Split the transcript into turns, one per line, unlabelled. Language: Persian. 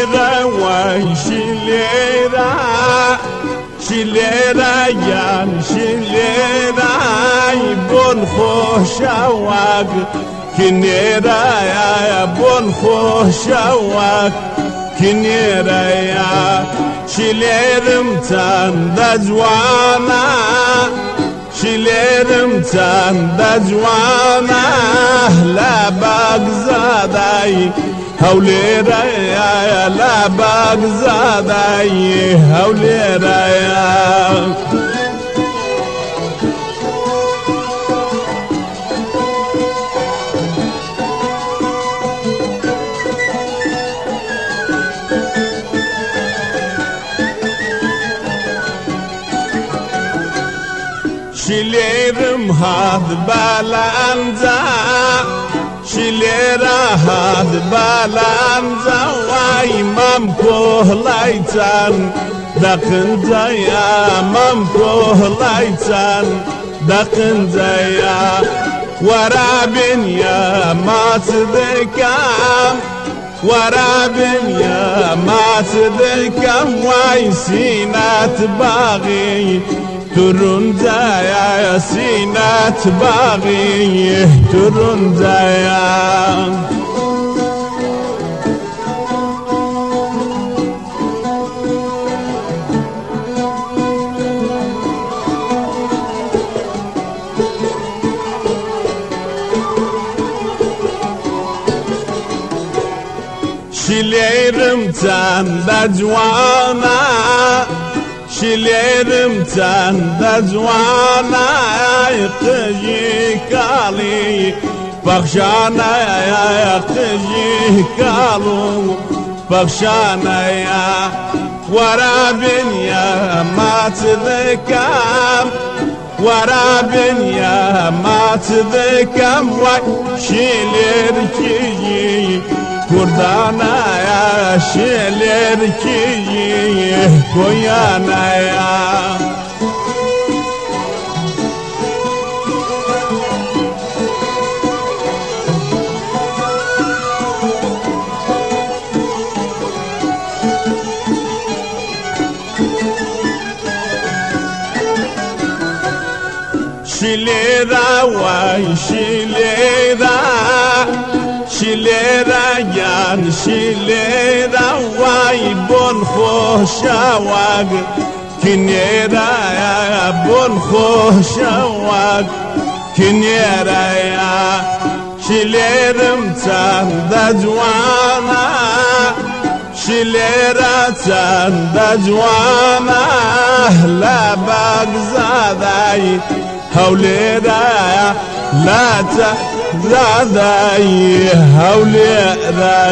شليرة وي شليرة شليرة يان شليرة يبون خوشواك كنيرة يا يبون خوشواك كنيرة يا شليرمتان دزوانا شليرمتان دزوانا لا باقزاداي هوليرا يا لا باقزاداي هوليرا يا شليرم هاد بالانزا شليرا هاد بالانزا واي ممكوه لايتان دقن زيا ممكوه لايتان دقن زيا ورابن يا ما تذكام ورابن يا ما تذكام واي سينات باغي ترنزايا سينات باغي ترنزايا شليرمتان دجوانا شليرمتان دجوانا يقجي كالي بخشانا يا يقجي كالو بخشانا يا ورابن يا ما تذكام ورابن يا ما تذكام وشليركي كردانا يا شليركي كويانا يا شليرا واي شليرا شليرا يان شليرا واي بون خوشواك كنيرا يا بون خوشواك كنيرا يا شليرمتان دجوانا شليرتان دجوانا لا باقزاداي هوليرا لا تزاداي هوليرا